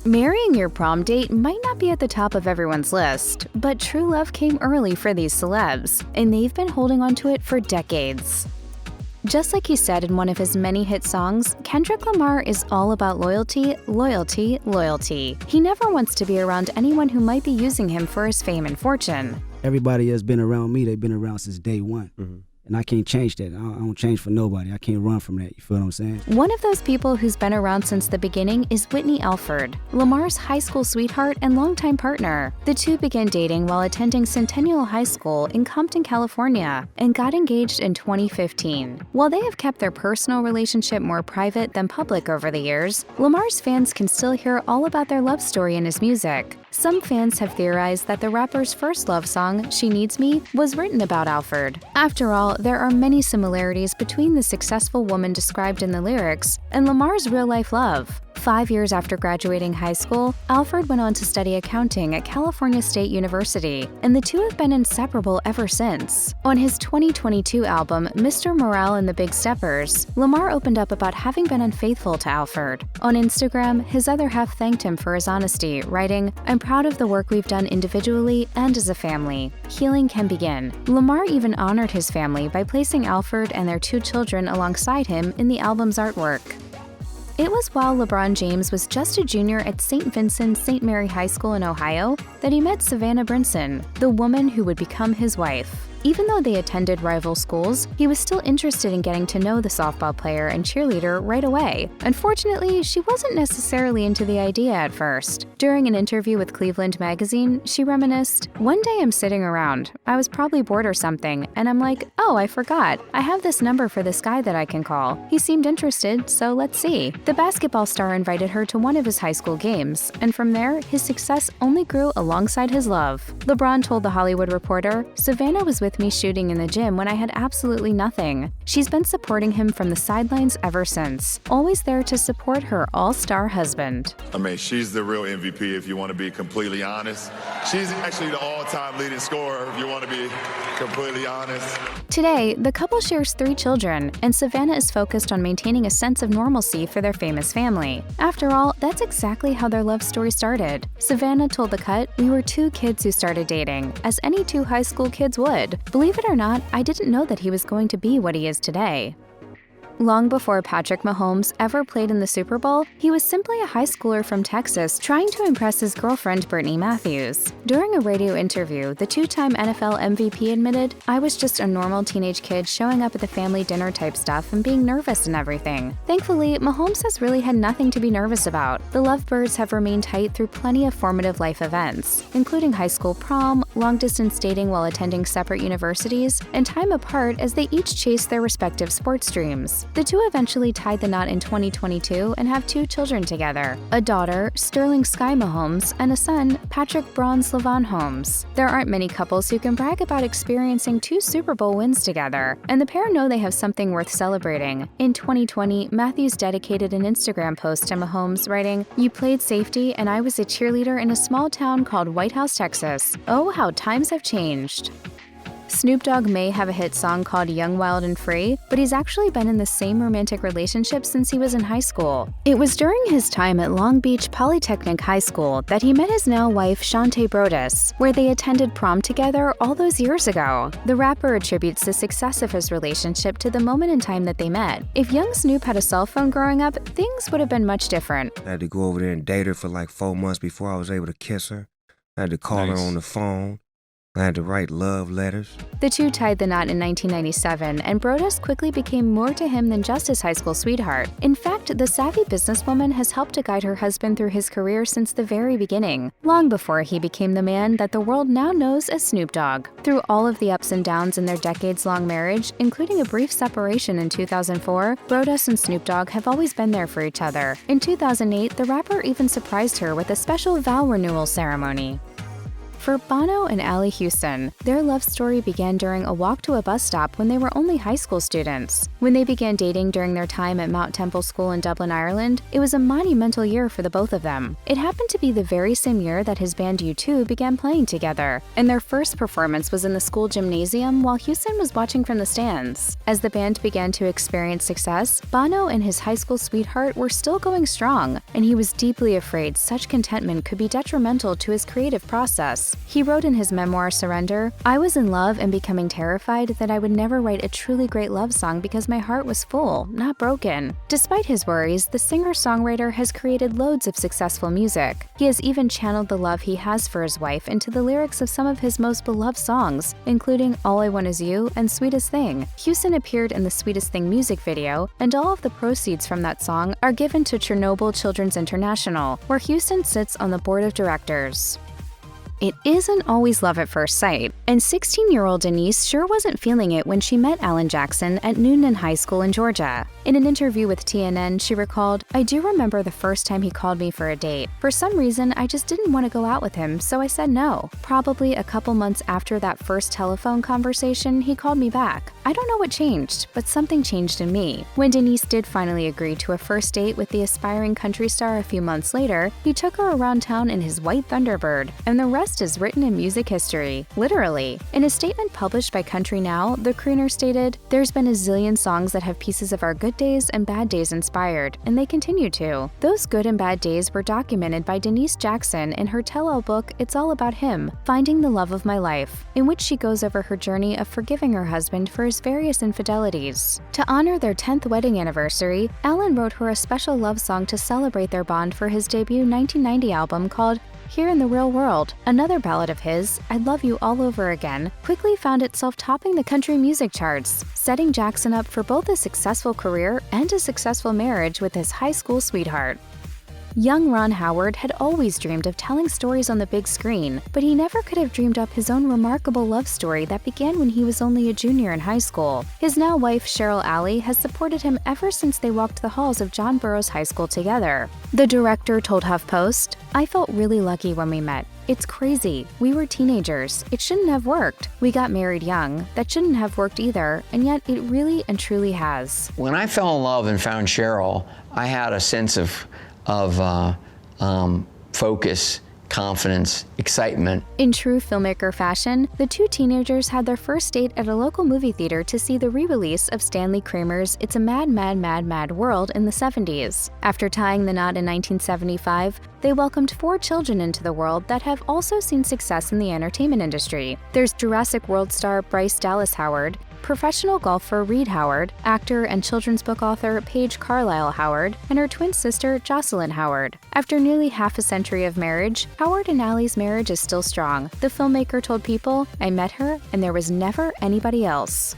Marrying your prom date might not be at the top of everyone's list, but true love came early for these celebs, and they've been holding on to it for decades. Just like he said in one of his many hit songs, Kendrick Lamar is all about loyalty, loyalty, loyalty. He never wants to be around anyone who might be using him for his fame and fortune. Everybody has been around me, they've been around since day one. And I can't change that. I don't change for nobody. I can't run from that. You feel what I'm saying? One of those people who's been around since the beginning is Whitney Alford, Lamar's high school sweetheart and longtime partner. The two began dating while attending Centennial High School in Compton, California, and got engaged in 2015. While they have kept their personal relationship more private than public over the years, Lamar's fans can still hear all about their love story in his music. Some fans have theorized that the rapper's first love song, She Needs Me, was written about Alford. After all, there are many similarities between the successful woman described in the lyrics and Lamar's real-life love. 5 years after graduating high school, Alford went on to study accounting at California State University, and the two have been inseparable ever since. On his 2022 album, Mr. Morale and the Big Steppers, Lamar opened up about having been unfaithful to Alford. On Instagram, his other half thanked him for his honesty, writing, "I'm proud of the work we've done individually and as a family. Healing can begin." Lamar even honored his family by placing Alford and their 2 children alongside him in the album's artwork. It was while LeBron James was just a junior at St. Vincent St. Mary High School in Ohio that he met Savannah Brinson, the woman who would become his wife. Even though they attended rival schools, he was still interested in getting to know the softball player and cheerleader right away. Unfortunately, she wasn't necessarily into the idea at first. During an interview with Cleveland magazine, she reminisced, "One day I'm sitting around. I was probably bored or something, and I'm like, oh, I forgot. I have this number for this guy that I can call. He seemed interested, so let's see." The basketball star invited her to one of his high school games, and from there, his success only grew alongside his love. LeBron told The Hollywood Reporter, "Savannah was with me shooting in the gym when I had absolutely nothing. She's been supporting him from the sidelines ever since, always there to support her all-star husband." I mean, she's the real MVP if you want to be completely honest. She's actually the all-time leading scorer if you want to be completely honest. Today, the couple shares 3 children, and Savannah is focused on maintaining a sense of normalcy for their famous family. After all, that's exactly how their love story started. Savannah told The Cut, "We were 2 kids who started dating, as any 2 high school kids would. Believe it or not, I didn't know that he was going to be what he is today." Long before Patrick Mahomes ever played in the Super Bowl, he was simply a high schooler from Texas trying to impress his girlfriend Brittany Matthews. During a radio interview, the 2-time NFL MVP admitted, "I was just a normal teenage kid showing up at the family dinner type stuff and being nervous and everything." Thankfully, Mahomes has really had nothing to be nervous about. The Lovebirds have remained tight through plenty of formative life events, including high school prom, long-distance dating while attending separate universities, and time apart as they each chase their respective sports dreams. The two eventually tied the knot in 2022 and have 2 children together, a daughter, Sterling Sky Mahomes, and a son, Patrick Bronze Levon Holmes. There aren't many couples who can brag about experiencing 2 Super Bowl wins together, and the pair know they have something worth celebrating. In 2020, Matthews dedicated an Instagram post to Mahomes, writing, "You played safety and I was a cheerleader in a small town called White House, Texas. Oh, how times have changed." Snoop Dogg may have a hit song called Young, Wild, and Free, but he's actually been in the same romantic relationship since he was in high school. It was during his time at Long Beach Polytechnic High School that he met his now wife Shantae Brodus, where they attended prom together all those years ago. The rapper attributes the success of his relationship to the moment in time that they met. If young Snoop had a cell phone growing up, things would have been much different. I had to go over there and date her for like 4 months before I was able to kiss her. I had to call her on the phone. I had to write love letters. The two tied the knot in 1997, and Brodus quickly became more to him than just his high school sweetheart. In fact, the savvy businesswoman has helped to guide her husband through his career since the very beginning, long before he became the man that the world now knows as Snoop Dogg. Through all of the ups and downs in their decades-long marriage, including a brief separation in 2004, Brodus and Snoop Dogg have always been there for each other. In 2008, the rapper even surprised her with a special vow renewal ceremony. For Bono and Allie Houston, their love story began during a walk to a bus stop when they were only high school students. When they began dating during their time at Mount Temple School in Dublin, Ireland, it was a monumental year for the both of them. It happened to be the very same year that his band U2 began playing together, and their first performance was in the school gymnasium while Houston was watching from the stands. As the band began to experience success, Bono and his high school sweetheart were still going strong, and he was deeply afraid such contentment could be detrimental to his creative process. He wrote in his memoir Surrender, "I was in love and becoming terrified that I would never write a truly great love song because my heart was full, not broken." Despite his worries, the singer-songwriter has created loads of successful music. He has even channeled the love he has for his wife into the lyrics of some of his most beloved songs, including All I Want Is You and Sweetest Thing. Houston appeared in the Sweetest Thing music video, and all of the proceeds from that song are given to Chernobyl Children's International, where Houston sits on the board of directors. It isn't always love at first sight, and 16-year-old Denise sure wasn't feeling it when she met Alan Jackson at Noonan High School in Georgia. In an interview with TNN, she recalled, "I do remember the first time he called me for a date. For some reason, I just didn't want to go out with him, so I said no. Probably a couple months after that first telephone conversation, he called me back. I don't know what changed, but something changed in me." When Denise did finally agree to a first date with the aspiring country star a few months later, he took her around town in his white Thunderbird, and the rest is written in music history, literally. In a statement published by Country Now, the crooner stated, "There's been a zillion songs that have pieces of our good days and bad days inspired, and they continue to. Those good and bad days were documented by Denise Jackson in her tell-all book It's All About Him, Finding the Love of My Life, in which she goes over her journey of forgiving her husband for his various infidelities. To honor their 10th wedding anniversary, Alan wrote her a special love song to celebrate their bond for his debut 1990 album called Here in the Real World. Another ballad of his, I Love You All Over Again, quickly found itself topping the country music charts, setting Jackson up for both a successful career and a successful marriage with his high school sweetheart. Young Ron Howard had always dreamed of telling stories on the big screen, but he never could have dreamed up his own remarkable love story that began when he was only a junior in high school. His now wife Cheryl Alley has supported him ever since they walked the halls of John Burroughs High School together. The director told HuffPost, "I felt really lucky when we met. It's crazy. We were teenagers. It shouldn't have worked. We got married young. That shouldn't have worked either, and yet it really and truly has." When I fell in love and found Cheryl, I had a sense of focus, confidence, excitement. In true filmmaker fashion, the two teenagers had their first date at a local movie theater to see the re-release of Stanley Kramer's It's a Mad, Mad, Mad, Mad World in the 70s. After tying the knot in 1975, they welcomed 4 children into the world that have also seen success in the entertainment industry. There's Jurassic World star Bryce Dallas Howard, professional golfer Reed Howard, actor and children's book author Paige Carlisle Howard, and her twin sister Jocelyn Howard. After nearly half a century of marriage, Howard and Allie's marriage is still strong. The filmmaker told People, "I met her, and there was never anybody else."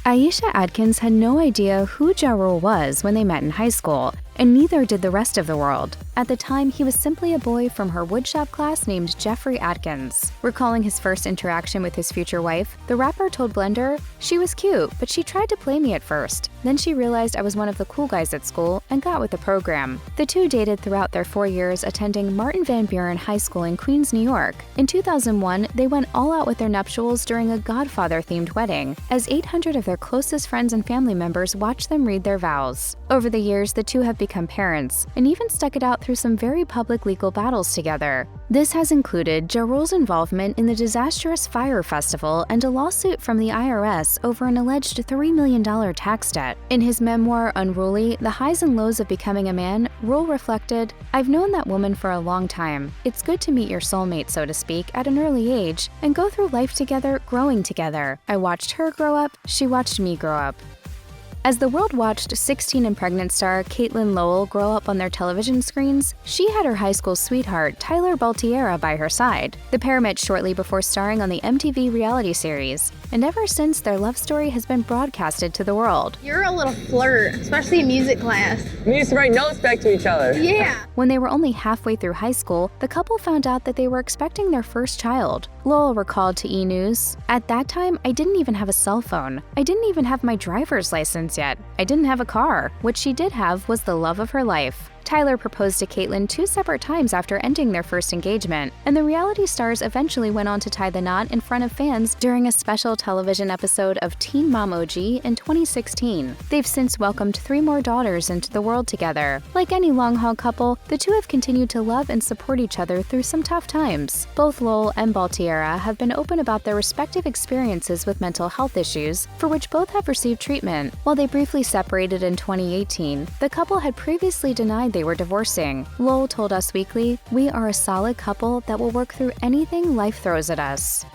Aisha Adkins had no idea who Ja Rule was when they met in high school, and neither did the rest of the world. At the time, he was simply a boy from her woodshop class named Jeffrey Atkins. Recalling his first interaction with his future wife, the rapper told Blender, "She was cute, but she tried to play me at first. Then she realized I was one of the cool guys at school and got with the program." The two dated throughout their 4 years attending Martin Van Buren High School in Queens, New York. In 2001, they went all out with their nuptials during a Godfather-themed wedding, as 800 of their closest friends and family members watched them read their vows. Over the years, the two have become parents, and even stuck it out through some very public legal battles together. This has included Ja Rule's involvement in the disastrous Fyre Festival and a lawsuit from the IRS over an alleged $3 million tax debt. In his memoir, Unruly, The Highs and Lows of Becoming a Man, Rule reflected, "I've known that woman for a long time. It's good to meet your soulmate, so to speak, at an early age, and go through life together, growing together. I watched her grow up, she watched me grow up." As the world watched 16 and pregnant star Catelynn Lowell grow up on their television screens, she had her high school sweetheart Tyler Baltiera by her side. The pair met shortly before starring on the MTV reality series, and ever since their love story has been broadcasted to the world. You're a little flirt, especially in music class. We used to write notes back to each other. Yeah. When they were only halfway through high school, the couple found out that they were expecting their first child. Lowell recalled to E! News, "At that time, I didn't even have a cell phone. I didn't even have my driver's license yet. I didn't have a car. What she did have was the love of her life." Tyler proposed to Catelynn 2 separate times after ending their first engagement, and the reality stars eventually went on to tie the knot in front of fans during a special television episode of Teen Mom OG in 2016. They've since welcomed 3 more daughters into the world together. Like any long-haul couple, the two have continued to love and support each other through some tough times. Both Lowell and Baltierra have been open about their respective experiences with mental health issues, for which both have received treatment. While they briefly separated in 2018, the couple had previously denied they were divorcing. Lowell told Us Weekly, "We are a solid couple that will work through anything life throws at us."